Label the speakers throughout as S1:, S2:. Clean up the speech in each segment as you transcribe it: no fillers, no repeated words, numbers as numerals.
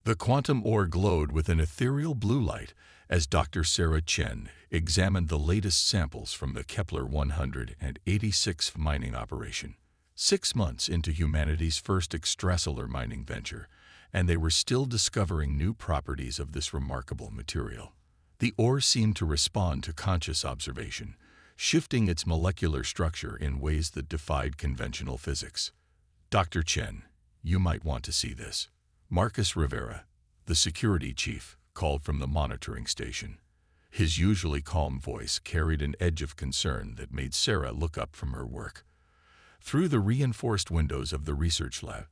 S1: The quantum ore glowed with an ethereal blue light as Dr. Sarah Chen examined the latest samples from the Kepler-186 mining operation. 6 months into humanity's first extrasolar mining venture, and they were still discovering new properties of this remarkable material. The ore seemed to respond to conscious observation, shifting its molecular structure in ways that defied conventional physics. Dr. Chen, you might want to see this. Marcus Rivera, the security chief, called from the monitoring station. His usually calm voice carried an edge of concern that made Sarah look up from her work. Through the reinforced windows of the research lab,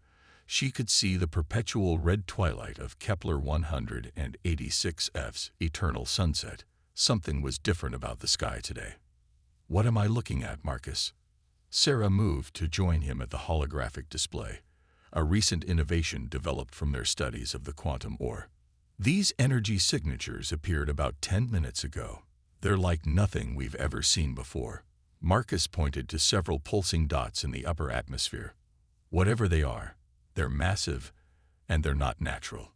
S1: she could see the perpetual red twilight of Kepler-186f's eternal sunset. Something was different about the sky today. What am I looking at, Marcus? Sarah moved to join him at the holographic display, a recent innovation developed from their studies of the quantum ore. These energy signatures appeared about 10 minutes ago. They're like nothing we've ever seen before. Marcus pointed to several pulsing dots in the upper atmosphere. Whatever they are, they're massive, and they're not natural.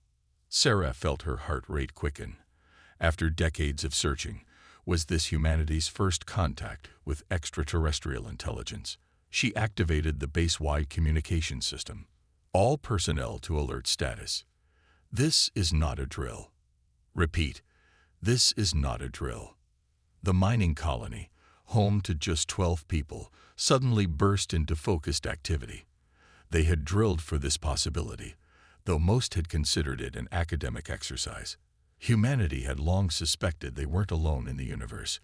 S1: Sarah felt her heart rate quicken. After decades of searching, was this humanity's first contact with extraterrestrial intelligence? She activated the base-wide communication system. All personnel to alert status. This is not a drill. Repeat, this is not a drill. The mining colony, home to just 12 people, suddenly burst into focused activity. They had drilled for this possibility, though most had considered it an academic exercise. Humanity had long suspected they weren't alone in the universe,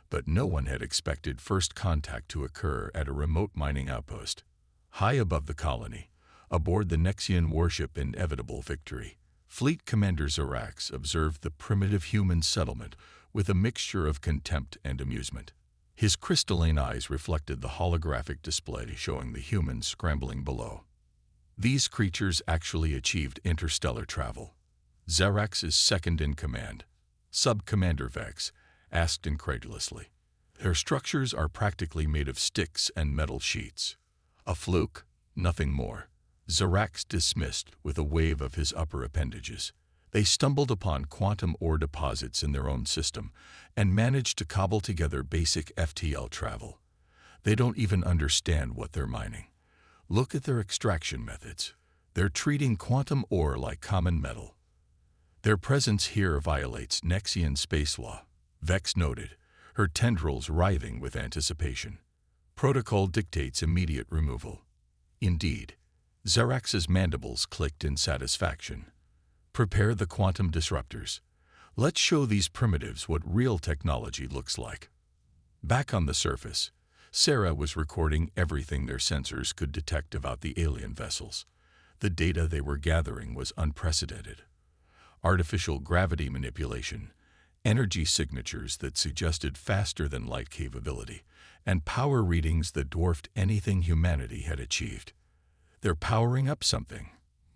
S1: but no one had expected first contact to occur at a remote mining outpost. High above the colony, aboard the Nexian warship Inevitable Victory, Fleet Commander Zarax observed the primitive human settlement with a mixture of contempt and amusement. His crystalline eyes reflected the holographic display showing the humans scrambling below. These creatures actually achieved interstellar travel. Zarax is second in command. Sub-Commander Vex asked incredulously. Their structures are practically made of sticks and metal sheets. A fluke, nothing more. Zarax dismissed with a wave of his upper appendages. They stumbled upon quantum ore deposits in their own system and managed to cobble together basic FTL travel. They don't even understand what they're mining. Look at their extraction methods. They're treating quantum ore like common metal. Their presence here violates Nexian space law, Vex noted, her tendrils writhing with anticipation. Protocol dictates immediate removal. Indeed, Zarax's mandibles clicked in satisfaction. Prepare the quantum disruptors. Let's show these primitives what real technology looks like. Back on the surface, Sarah was recording everything their sensors could detect about the alien vessels. The data they were gathering was unprecedented. Artificial gravity manipulation, energy signatures that suggested faster-than-light capability, and power readings that dwarfed anything humanity had achieved. They're powering up something,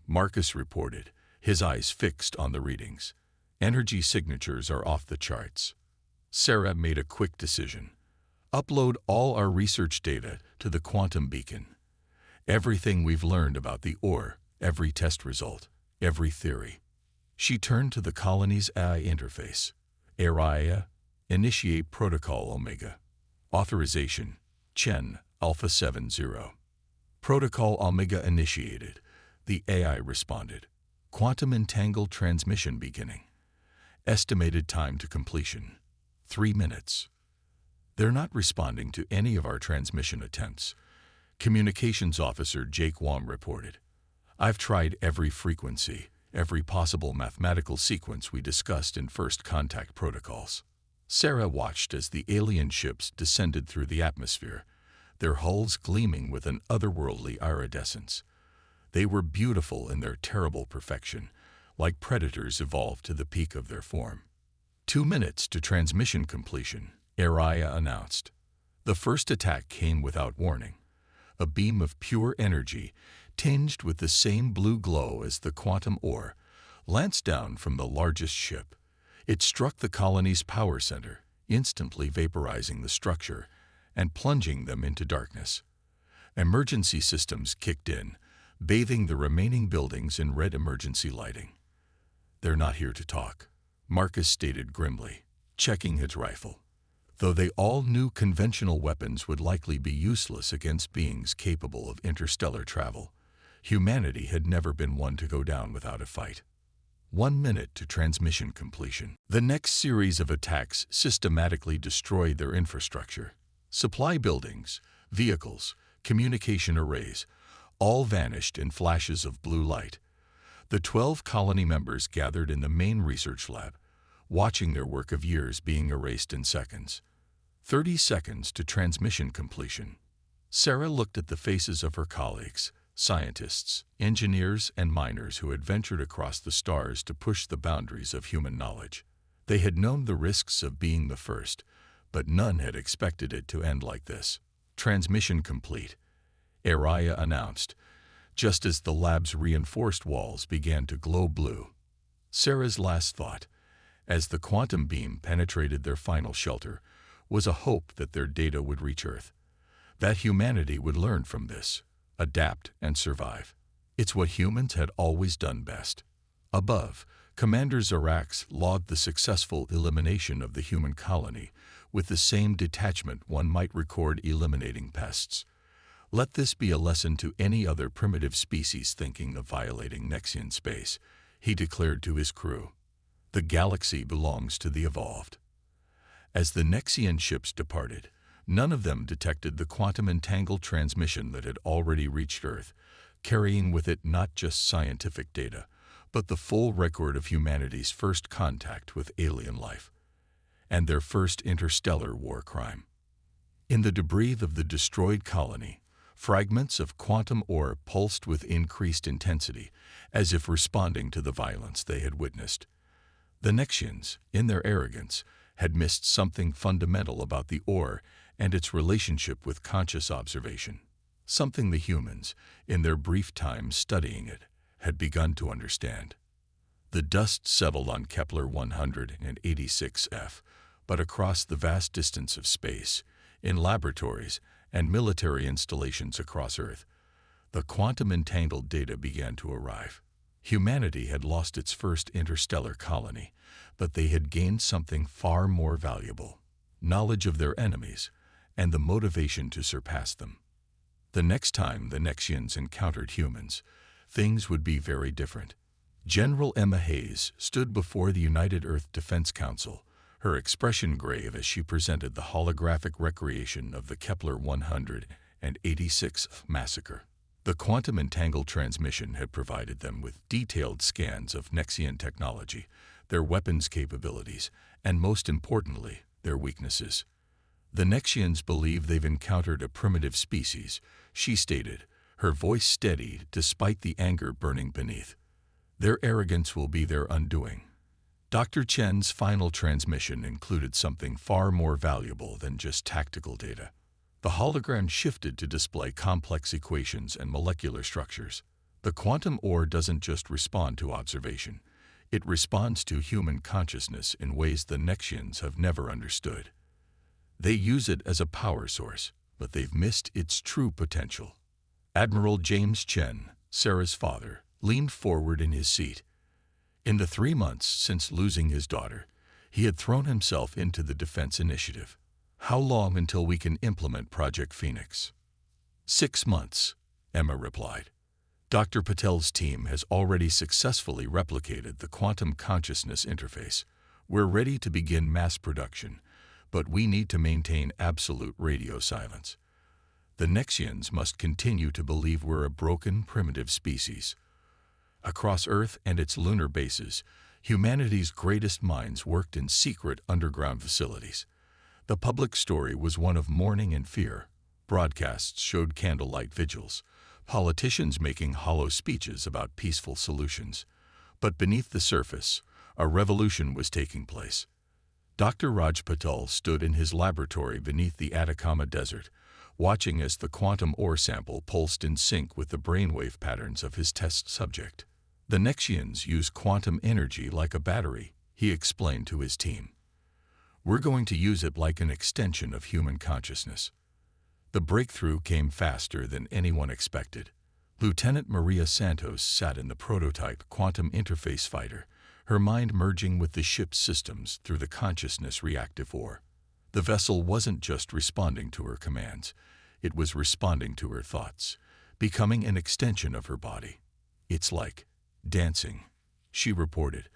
S1: Marcus reported, his eyes fixed on the readings. Energy signatures are off the charts. Sarah made a quick decision. Upload all our research data to the quantum beacon. Everything we've learned about the ore, every test result, every theory. She turned to the colony's AI interface. Area, initiate Protocol Omega. Authorization, Chen, Alpha 70. Protocol Omega initiated. The AI responded. Quantum entangled transmission beginning. Estimated time to completion, 3 minutes. They're not responding to any of our transmission attempts. Communications Officer Jake Wong reported. I've tried every frequency, every possible mathematical sequence we discussed in first contact protocols. Sarah watched as the alien ships descended through the atmosphere, their hulls gleaming with an otherworldly iridescence. They were beautiful in their terrible perfection, like predators evolved to the peak of their form. 2 minutes to transmission completion, Araya announced. The first attack came without warning. A beam of pure energy, tinged with the same blue glow as the quantum ore, lanced down from the largest ship. It struck the colony's power center, instantly vaporizing the structure and plunging them into darkness. Emergency systems kicked in, bathing the remaining buildings in red emergency lighting. "They're not here to talk," Marcus stated grimly, checking his rifle. Though they all knew conventional weapons would likely be useless against beings capable of interstellar travel, humanity had never been one to go down without a fight. 1 minute to transmission completion. The next series of attacks systematically destroyed their infrastructure. Supply buildings, vehicles, communication arrays, all vanished in flashes of blue light. The 12 colony members gathered in the main research lab, watching their work of years being erased in seconds. 30 seconds to transmission completion. Sarah looked at the faces of her colleagues, scientists, engineers, and miners who had ventured across the stars to push the boundaries of human knowledge. They had known the risks of being the first, but none had expected it to end like this. Transmission complete, Araya announced, just as the lab's reinforced walls began to glow blue. Sarah's last thought, as the quantum beam penetrated their final shelter, was a hope that their data would reach Earth, that humanity would learn from this, adapt, and survive. It's what humans had always done best. Above, Commander Zarax logged the successful elimination of the human colony with the same detachment one might record eliminating pests. Let this be a lesson to any other primitive species thinking of violating Nexian space, he declared to his crew. The galaxy belongs to the evolved. As the Nexian ships departed, none of them detected the quantum-entangled transmission that had already reached Earth, carrying with it not just scientific data, but the full record of humanity's first contact with alien life, and their first interstellar war crime. In the debris of the destroyed colony, fragments of quantum ore pulsed with increased intensity, as if responding to the violence they had witnessed. The Nexians, in their arrogance, had missed something fundamental about the ore and its relationship with conscious observation, something the humans, in their brief time studying it, had begun to understand. The dust settled on Kepler 186f, but across the vast distance of space, in laboratories and military installations across Earth, the quantum-entangled data began to arrive. Humanity had lost its first interstellar colony, but they had gained something far more valuable: knowledge of their enemies and the motivation to surpass them. The next time the Nexians encountered humans, things would be very different. General Emma Hayes stood before the United Earth Defense Council, her expression grave as she presented the holographic recreation of the Kepler 186 massacre. The quantum-entangled transmission had provided them with detailed scans of Nexian technology, their weapons capabilities, and most importantly, their weaknesses. The Nexians believe they've encountered a primitive species, she stated, her voice steady despite the anger burning beneath. Their arrogance will be their undoing. Dr. Chen's final transmission included something far more valuable than just tactical data. The hologram shifted to display complex equations and molecular structures. The quantum ore doesn't just respond to observation. It responds to human consciousness in ways the Nexians have never understood. They use it as a power source, but they've missed its true potential. Admiral James Chen, Sarah's father, leaned forward in his seat. In the 3 months since losing his daughter, he had thrown himself into the defense initiative. How long until we can implement Project Phoenix? 6 months, Emma replied. Dr. Patel's team has already successfully replicated the quantum consciousness interface. We're ready to begin mass production, but we need to maintain absolute radio silence. The Nexians must continue to believe we're a broken, primitive species. Across Earth and its lunar bases, humanity's greatest minds worked in secret underground facilities. The public story was one of mourning and fear. Broadcasts showed candlelight vigils, politicians making hollow speeches about peaceful solutions. But beneath the surface, a revolution was taking place. Dr. Raj Patel stood in his laboratory beneath the Atacama Desert, watching as the quantum ore sample pulsed in sync with the brainwave patterns of his test subject. The Nexians use quantum energy like a battery, he explained to his team. We're going to use it like an extension of human consciousness. The breakthrough came faster than anyone expected. Lieutenant Maria Santos sat in the prototype quantum interface fighter, her mind merging with the ship's systems through the consciousness reactive ore. The vessel wasn't just responding to her commands, it was responding to her thoughts, becoming an extension of her body. "It's like dancing," she reported,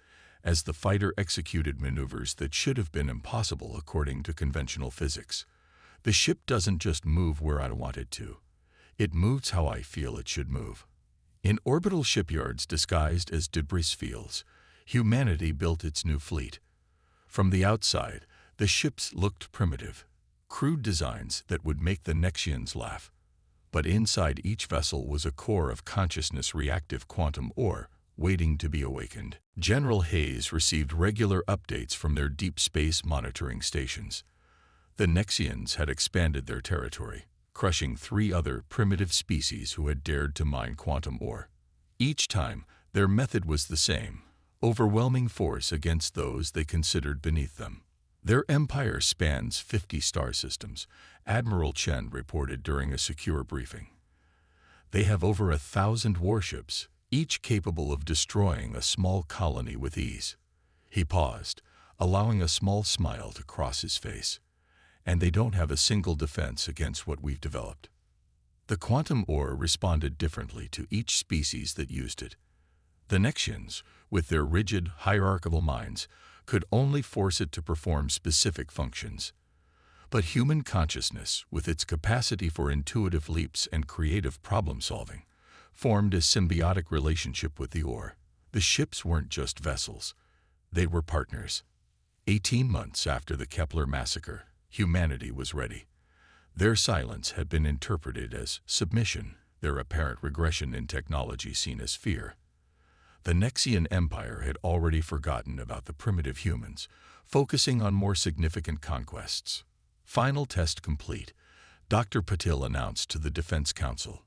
S1: as the fighter executed maneuvers that should have been impossible according to conventional physics. "The ship doesn't just move where I want it to. It moves how I feel it should move." In orbital shipyards disguised as debris fields, humanity built its new fleet. From the outside, the ships looked primitive, crude designs that would make the Nexians laugh. But inside each vessel was a core of consciousness-reactive quantum ore, waiting to be awakened. General Hayes received regular updates from their deep space monitoring stations. The Nexians had expanded their territory, crushing 3 other primitive species who had dared to mine quantum ore. Each time, their method was the same: overwhelming force against those they considered beneath them. Their empire spans 50 star systems, Admiral Chen reported during a secure briefing. They have over 1,000 warships, each capable of destroying a small colony with ease. He paused, allowing a small smile to cross his face. "And they don't have a single defense against what we've developed." The quantum ore responded differently to each species that used it. The Nexians, with their rigid, hierarchical minds, could only force it to perform specific functions. But human consciousness, with its capacity for intuitive leaps and creative problem-solving, formed a symbiotic relationship with the ore. The ships weren't just vessels. They were partners. 18 months after the Kepler massacre, humanity was ready. Their silence had been interpreted as submission, their apparent regression in technology seen as fear. The Nexian Empire had already forgotten about the primitive humans, focusing on more significant conquests. "Final test complete," Dr. Patil announced to the Defense Council.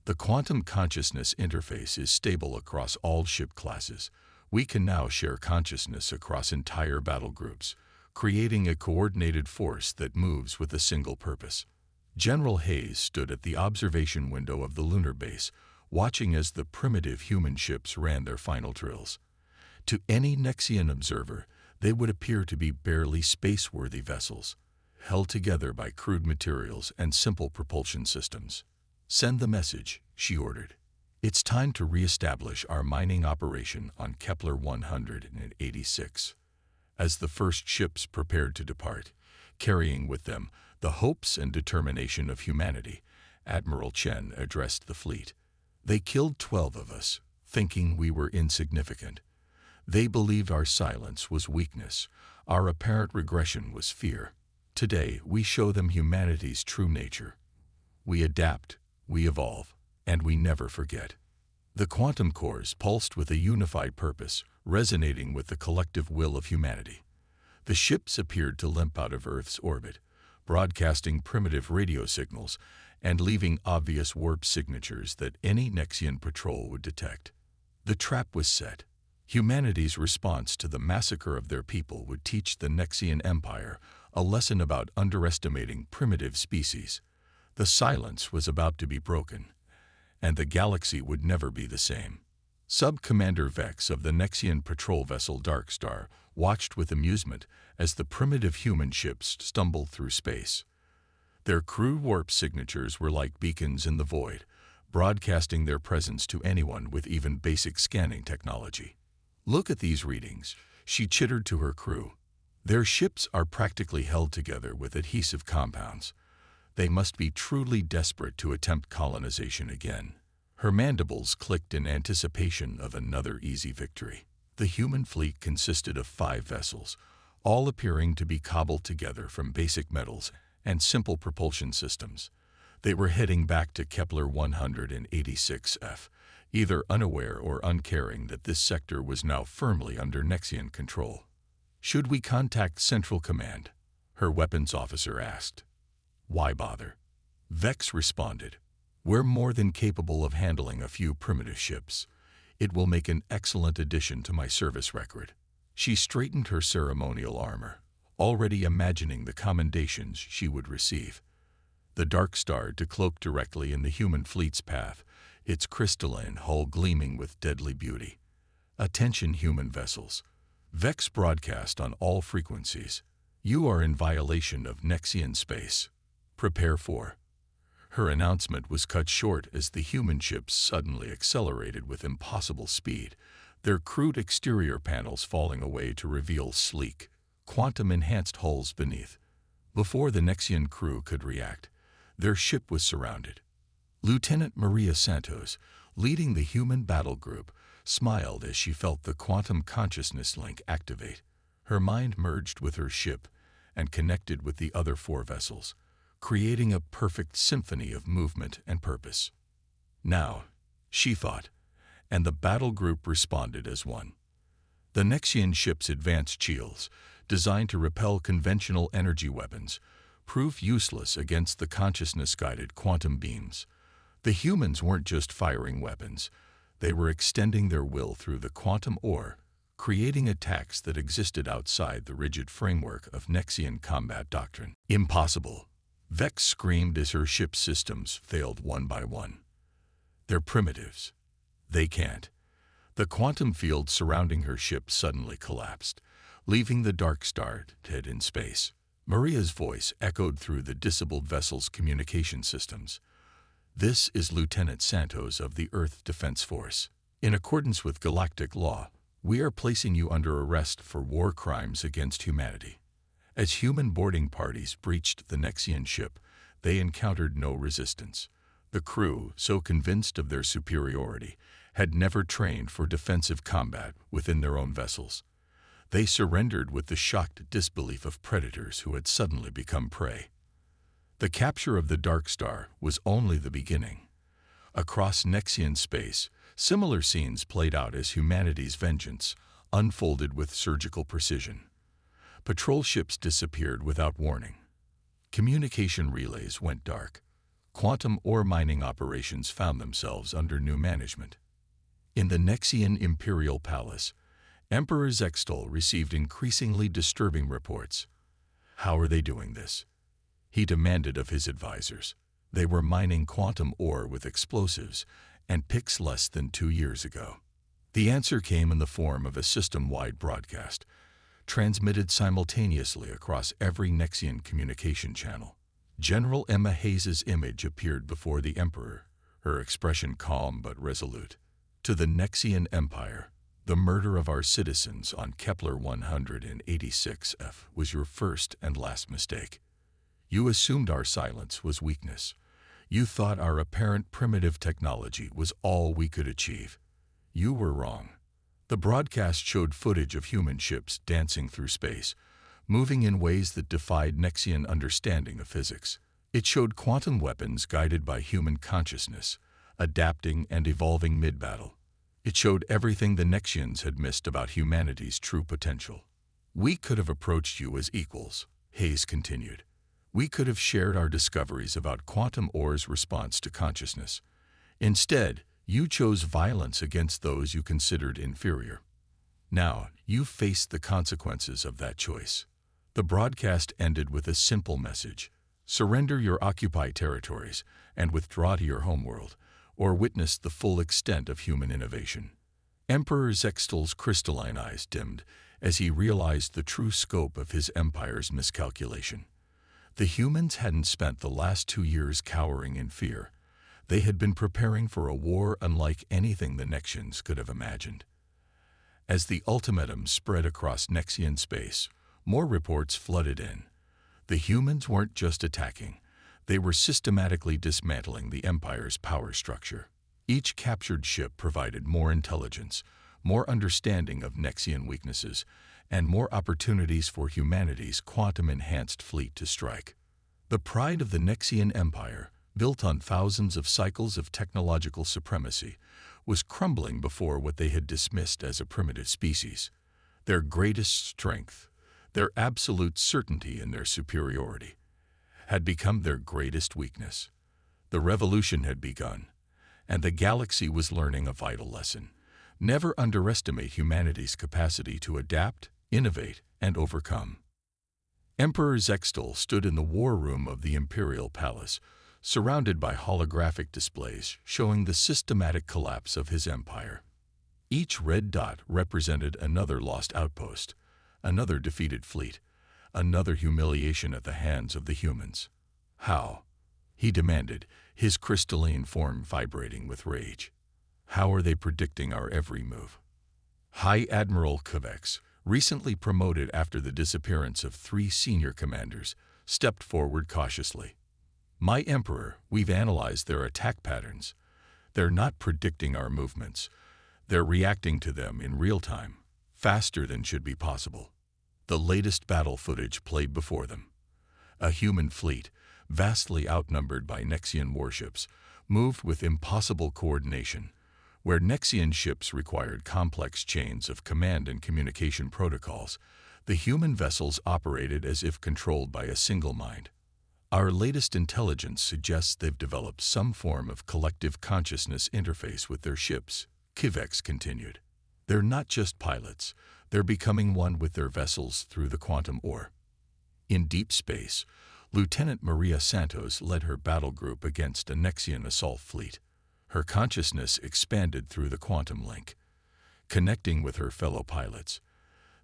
S1: "The quantum consciousness interface is stable across all ship classes. We can now share consciousness across entire battle groups, creating a coordinated force that moves with a single purpose." General Hayes stood at the observation window of the lunar base, watching as the primitive human ships ran their final drills. To any Nexian observer, they would appear to be barely space-worthy vessels, held together by crude materials and simple propulsion systems. "Send the message," she ordered. "It's time to re-establish our mining operation on Kepler 186. As the first ships prepared to depart, carrying with them the hopes and determination of humanity, Admiral Chen addressed the fleet. "They killed 12 of us, thinking we were insignificant. They believed our silence was weakness, our apparent regression was fear. Today, we show them humanity's true nature. We adapt, we evolve, and we never forget." The quantum cores pulsed with a unified purpose, resonating with the collective will of humanity. The ships appeared to limp out of Earth's orbit, broadcasting primitive radio signals and leaving obvious warp signatures that any Nexian patrol would detect. The trap was set. Humanity's response to the massacre of their people would teach the Nexian Empire a lesson about underestimating primitive species. The silence was about to be broken, and the galaxy would never be the same. Sub-Commander Vex of the Nexian patrol vessel Dark Star watched with amusement as the primitive human ships stumbled through space. Their crude warp signatures were like beacons in the void, broadcasting their presence to anyone with even basic scanning technology. "Look at these readings," she chittered to her crew. "Their ships are practically held together with adhesive compounds. They must be truly desperate to attempt colonization again." Her mandibles clicked in anticipation of another easy victory. The human fleet consisted of 5 vessels, all appearing to be cobbled together from basic metals and simple propulsion systems. They were heading back to Kepler 186f, either unaware or uncaring that this sector was now firmly under Nexian control. "Should we contact Central Command?" her weapons officer asked. "Why bother?" Vex responded. "We're more than capable of handling a few primitive ships. It will make an excellent addition to my service record." She straightened her ceremonial armor, already imagining the commendations she would receive. The Dark Star decloaked directly in the human fleet's path, its crystalline hull gleaming with deadly beauty. "Attention, human vessels. Vex broadcast on all frequencies. You are in violation of Nexian space. Prepare for. Her announcement was cut short as the human ships suddenly accelerated with impossible speed, their crude exterior panels falling away to reveal sleek, quantum-enhanced hulls beneath. Before the Nexian crew could react, their ship was surrounded. Lieutenant Maria Santos, leading the human battle group, smiled as she felt the quantum consciousness link activate. Her mind merged with her ship and connected with the other 4 vessels, creating a perfect symphony of movement and purpose. Now, she thought, and the battle group responded as one. The Nexian ship's advanced shields, designed to repel conventional energy weapons, proved useless against the consciousness-guided quantum beams. The humans weren't just firing weapons, they were extending their will through the quantum ore, creating attacks that existed outside the rigid framework of Nexian combat doctrine. Impossible! Vex screamed as her ship's systems failed one by one. They're primitives. They can't. The quantum field surrounding her ship suddenly collapsed, leaving the Dark Star dead in space. Maria's voice echoed through the disabled vessel's communication systems. This is Lieutenant Santos of the Earth Defense Force. In accordance with galactic law, we are placing you under arrest for war crimes against humanity. As human boarding parties breached the Nexian ship, they encountered no resistance. The crew, so convinced of their superiority, had never trained for defensive combat within their own vessels. They surrendered with the shocked disbelief of predators who had suddenly become prey. The capture of the Dark Star was only the beginning. Across Nexian space, similar scenes played out as humanity's vengeance unfolded with surgical precision. Patrol ships disappeared without warning. Communication relays went dark. Quantum ore mining operations found themselves under new management. In the Nexian Imperial Palace, Emperor Zextol received increasingly disturbing reports. How are they doing this? He demanded of his advisors. They were mining quantum ore with explosives and picks less than 2 years ago. The answer came in the form of a system-wide broadcast, transmitted simultaneously across every Nexian communication channel. General Emma Hayes's image appeared before the Emperor, her expression calm but resolute. To the Nexian Empire, the murder of our citizens on Kepler 186F was your first and last mistake. You assumed our silence was weakness. You thought our apparent primitive technology was all we could achieve. You were wrong. The broadcast showed footage of human ships dancing through space, moving in ways that defied Nexian understanding of physics. It showed quantum weapons guided by human consciousness, adapting and evolving mid-battle. It showed everything the Nexians had missed about humanity's true potential. We could have approached you as equals, Hayes continued. We could have shared our discoveries about quantum ore's response to consciousness. Instead, you chose violence against those you considered inferior. Now, you face the consequences of that choice. The broadcast ended with a simple message: surrender your occupied territories and withdraw to your homeworld, or witness the full extent of human innovation. Emperor Zextol's crystalline eyes dimmed as he realized the true scope of his empire's miscalculation. The humans hadn't spent the last 2 years cowering in fear. They had been preparing for a war unlike anything the Nexians could have imagined. As the ultimatum spread across Nexian space, more reports flooded in. The humans weren't just attacking. They were systematically dismantling the Empire's power structure. Each captured ship provided more intelligence, more understanding of Nexian weaknesses, and more opportunities for humanity's quantum-enhanced fleet to strike. The pride of the Nexian Empire, built on thousands of cycles of technological supremacy, was crumbling before what they had dismissed as a primitive species. Their greatest strength, their absolute certainty in their superiority, had become their greatest weakness. The revolution had begun, and the galaxy was learning a vital lesson. Never underestimate humanity's capacity to adapt, innovate, and overcome. Emperor Zextol stood in the war room of the Imperial Palace, surrounded by holographic displays showing the systematic collapse of his empire. Each red dot represented another lost outpost, another defeated fleet, another humiliation at the hands of the humans. How? He demanded, his crystalline form vibrating with rage. How are they predicting our every move? High Admiral Kovacs, recently promoted after the disappearance of 3 senior commanders, stepped forward cautiously. My Emperor, we've analyzed their attack patterns. They're not predicting our movements. They're reacting to them in real time, faster than should be possible. The latest battle footage played before them. A human fleet, vastly outnumbered by Nexian warships, moved with impossible coordination. Where Nexian ships required complex chains of command and communication protocols, the human vessels operated as if controlled by a single mind. Our latest intelligence suggests they've developed some form of collective consciousness interface with their ships, Kovacs continued. They're not just pilots, they're becoming one with their vessels through the quantum ore. In deep space, Lieutenant Maria Santos led her battle group against a Nexian assault fleet. Her consciousness expanded through the quantum link, connecting with her fellow pilots.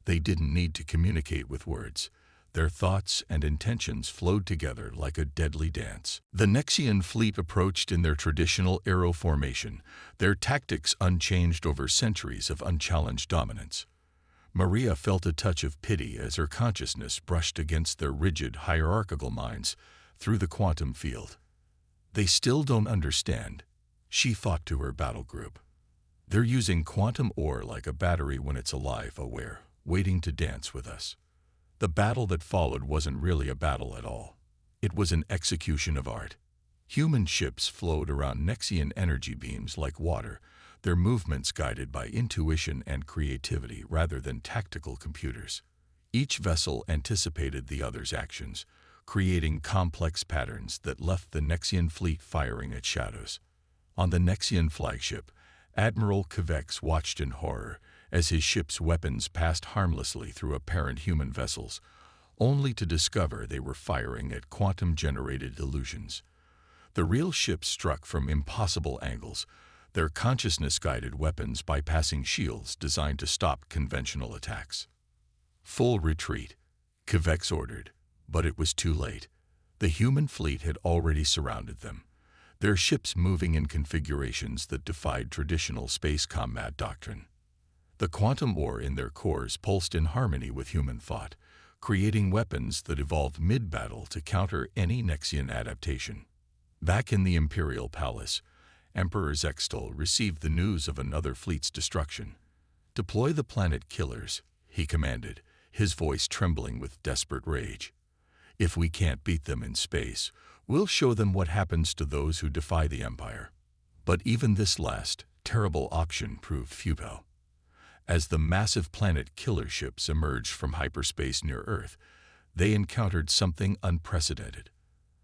S1: They didn't need to communicate with words. Their thoughts and intentions flowed together like a deadly dance. The Nexian fleet approached in their traditional arrow formation, their tactics unchanged over centuries of unchallenged dominance. Maria felt a touch of pity as her consciousness brushed against their rigid, hierarchical minds through the quantum field. They still don't understand, she thought to her battle group. They're using quantum ore like a battery when it's alive, aware, waiting to dance with us. The battle that followed wasn't really a battle at all. It was an execution of art. Human ships flowed around Nexian energy beams like water, their movements guided by intuition and creativity rather than tactical computers. Each vessel anticipated the other's actions, creating complex patterns that left the Nexian fleet firing at shadows. On the Nexian flagship, Admiral Kovacs watched in horror as his ship's weapons passed harmlessly through apparent human vessels, only to discover they were firing at quantum-generated illusions. The real ships struck from impossible angles, their consciousness-guided weapons bypassing shields designed to stop conventional attacks. Full retreat, Kovacs ordered, but it was too late. The human fleet had already surrounded them, their ships moving in configurations that defied traditional space combat doctrine. The quantum ore in their cores pulsed in harmony with human thought, creating weapons that evolved mid-battle to counter any Nexian adaptation. Back in the Imperial Palace, Emperor Zextol received the news of another fleet's destruction. "Deploy the planet killers," he commanded, his voice trembling with desperate rage. "If we can't beat them in space, we'll show them what happens to those who defy the Empire." But even this last, terrible option proved futile. As the massive planet killer ships emerged from hyperspace near Earth, they encountered something unprecedented.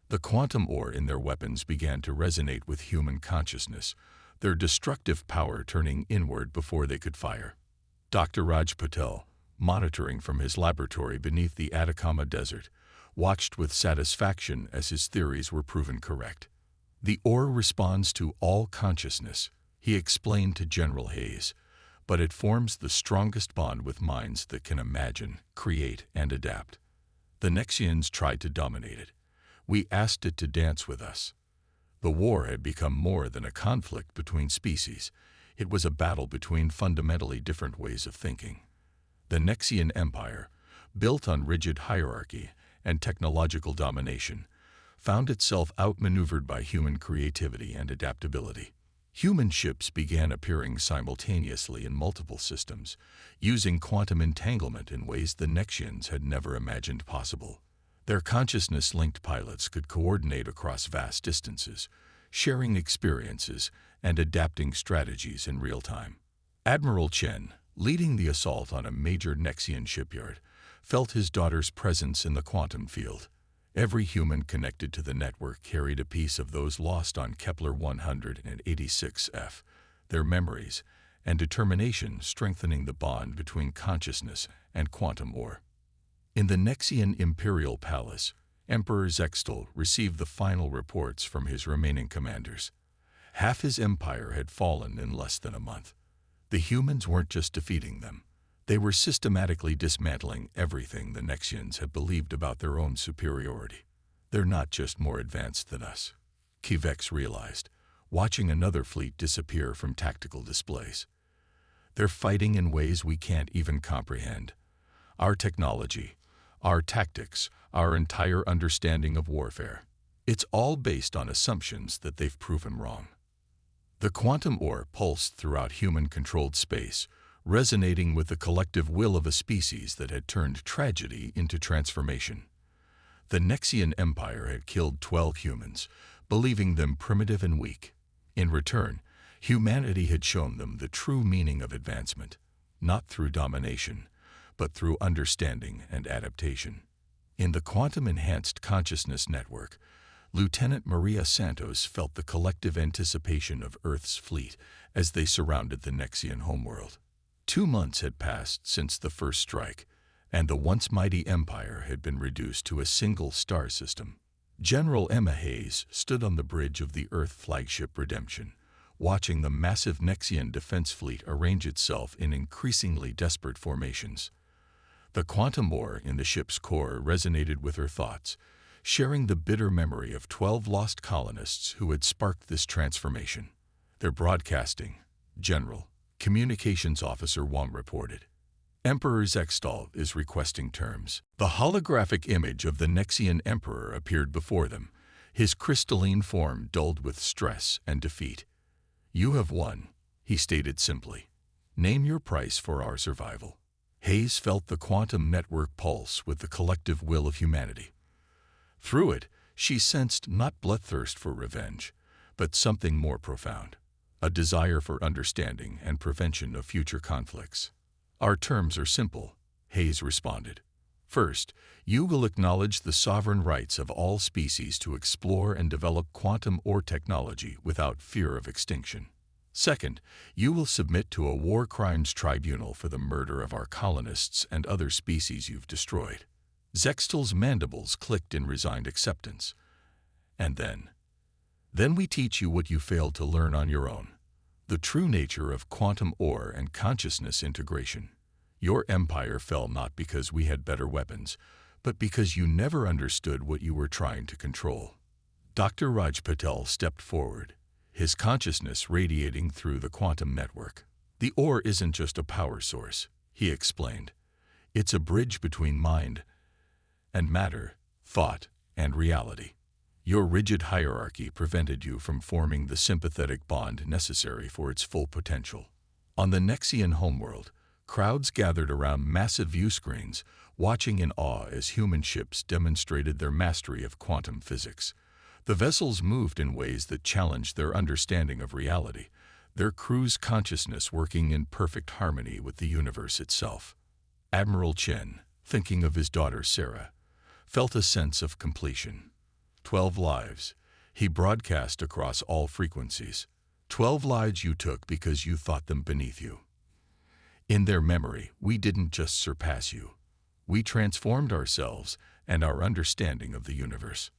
S1: The quantum ore in their weapons began to resonate with human consciousness, their destructive power turning inward before they could fire. Dr. Raj Patel, monitoring from his laboratory beneath the Atacama Desert, watched with satisfaction as his theories were proven correct. "The ore responds to all consciousness," he explained to General Hayes, "but it forms the strongest bond with minds that can imagine, create, and adapt. The Nexians tried to dominate it. We asked it to dance with us." The war had become more than a conflict between species. It was a battle between fundamentally different ways of thinking. The Nexian Empire, built on rigid hierarchy and technological domination, found itself outmaneuvered by human creativity and adaptability. Human ships began appearing simultaneously in multiple systems, using quantum entanglement in ways the Nexians had never imagined possible. Their consciousness-linked pilots could coordinate across vast distances, sharing experiences and adapting strategies in real time. Admiral Chen, leading the assault on a major Nexian shipyard, felt his daughter's presence in the quantum field. Every human connected to the network carried a piece of those lost on Kepler 186f, their memories and determination strengthening the bond between consciousness and quantum ore. In the Nexian Imperial Palace, Emperor Zextol received the final reports from his remaining commanders. Half his empire had fallen in less than a month. The humans weren't just defeating them. They were systematically dismantling everything the Nexians had believed about their own superiority. They're not just more advanced than us, Kivex realized, watching another fleet disappear from tactical displays. They're fighting in ways we can't even comprehend. Our technology, our tactics, our entire understanding of warfare, it's all based on assumptions that they've proven wrong. The quantum ore pulsed throughout human-controlled space, resonating with the collective will of a species that had turned tragedy into transformation. The Nexian Empire had killed 12 humans, believing them primitive and weak. In return, humanity had shown them the true meaning of advancement, not through domination, but through understanding and adaptation. In the quantum-enhanced consciousness network, Lieutenant Maria Santos felt the collective anticipation of Earth's fleet as they surrounded the Nexian homeworld. 2 months had passed since the first strike, and the once mighty empire had been reduced to a single star system. General Emma Hayes stood on the bridge of the Earth flagship Redemption, watching the massive Nexian defense fleet arrange itself in increasingly desperate formations. The quantum ore in the ship's core resonated with her thoughts, sharing the bitter memory of 12 lost colonists who had sparked this transformation. They're broadcasting, General, Communications Officer Wong reported. Emperor Zextal is requesting terms. The holographic image of the Nexian Emperor appeared before them, his crystalline form dulled with stress and defeat. "You have won," he stated simply. "Name your price for our survival." Hayes felt the quantum network pulse with the collective will of humanity. Through it, she sensed not bloodthirst for revenge, but something more profound, a desire for understanding and prevention of future conflicts. "Our terms are simple," Hayes responded. "First, you will acknowledge the sovereign rights of all species to explore and develop quantum ore technology without fear of extinction. Second, you will submit to a war crimes tribunal for the murder of our colonists and other species you've destroyed." Zextal's mandibles clicked in resigned acceptance. "And then we teach you what you failed to learn on your own. The true nature of quantum ore and consciousness integration. Your empire fell not because we had better weapons, but because you never understood what you were trying to control." Dr. Raj Patel stepped forward, his consciousness radiating through the quantum network. "The ore isn't just a power source," he explained. "It's a bridge between mind and matter, thought and reality. Your rigid hierarchy prevented you from forming the sympathetic bond necessary for its full potential." On the Nexian homeworld, crowds gathered around massive view screens, watching in awe as human ships demonstrated their mastery of quantum physics. The vessels moved in ways that challenged their understanding of reality, their crew's consciousness working in perfect harmony with the universe itself. Admiral Chen, thinking of his daughter Sarah, felt a sense of completion. 12 lives, he broadcast across all frequencies. 12 lives you took because you thought them beneath you. In their memory, we didn't just surpass you. We transformed ourselves and our understanding of the universe.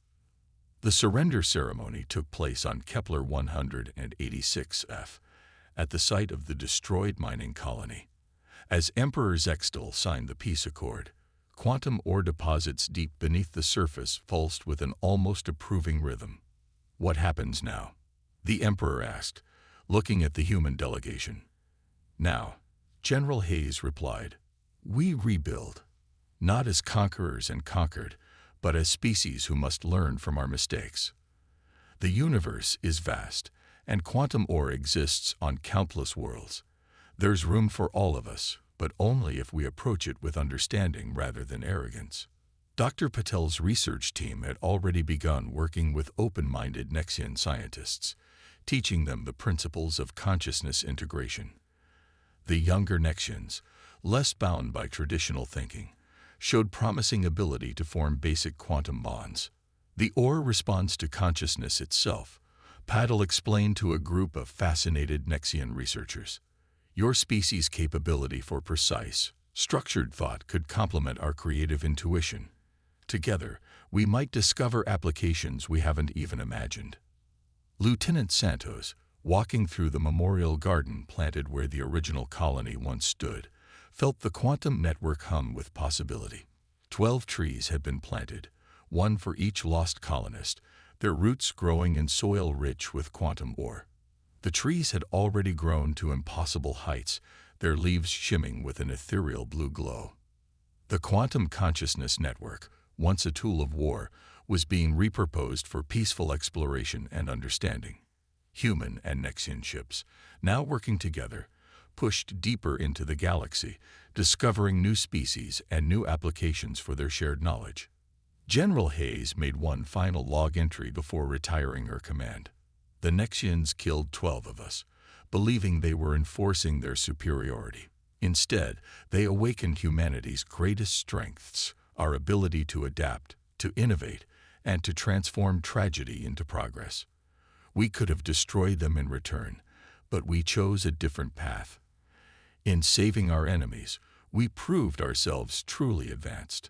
S1: The surrender ceremony took place on Kepler 186f, at the site of the destroyed mining colony. As Emperor Zextal signed the peace accord, quantum ore deposits deep beneath the surface pulsed with an almost approving rhythm. "What happens now?" the Emperor asked, looking at the human delegation. "Now," General Hayes replied, "we rebuild, not as conquerors and conquered, but as species who must learn from our mistakes. The universe is vast, and quantum ore exists on countless worlds. There's room for all of us, but only if we approach it with understanding rather than arrogance." Dr. Patel's research team had already begun working with open-minded Nexian scientists, teaching them the principles of consciousness integration. The younger Nexians, less bound by traditional thinking, showed promising ability to form basic quantum bonds. "The ore responds to consciousness itself," Patel explained to a group of fascinated Nexian researchers. "Your species' capability for precise, structured thought could complement our creative intuition. Together, we might discover applications we haven't even imagined." Lieutenant Santos, walking through the memorial garden planted where the original colony once stood, felt the quantum network hum with possibility. 12 trees had been planted, one for each lost colonist, their roots growing in soil rich with quantum ore. The trees had already grown to impossible heights, their leaves shimming with an ethereal blue glow. The quantum consciousness network, once a tool of war, was being repurposed for peaceful exploration and understanding. Human and Nexian ships, now working together, pushed deeper into the galaxy, discovering new species and new applications for their shared knowledge. General Hayes made one final log entry before retiring her command. The Nexians killed 12 of us, believing they were enforcing their superiority. Instead, they awakened humanity's greatest strengths, our ability to adapt, to innovate, and to transform tragedy into progress. We could have destroyed them in return, but we chose a different path. In saving our enemies, we proved ourselves truly advanced.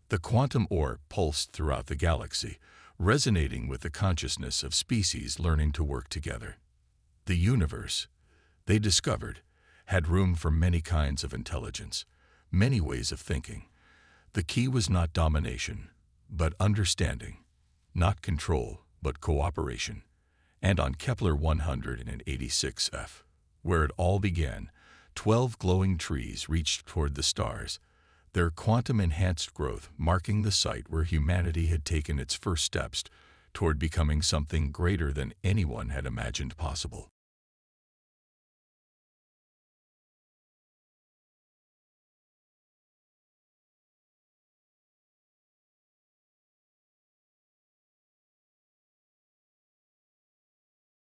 S1: The quantum ore pulsed throughout the galaxy, resonating with the consciousness of species learning to work together. The universe, they discovered, had room for many kinds of intelligence, many ways of thinking. The key was not domination, but understanding, not control, but cooperation. And on Kepler 186f, where it all began, 12 glowing trees reached toward the stars, their quantum-enhanced growth marking the site where humanity had taken its first steps toward becoming something greater than anyone had imagined possible.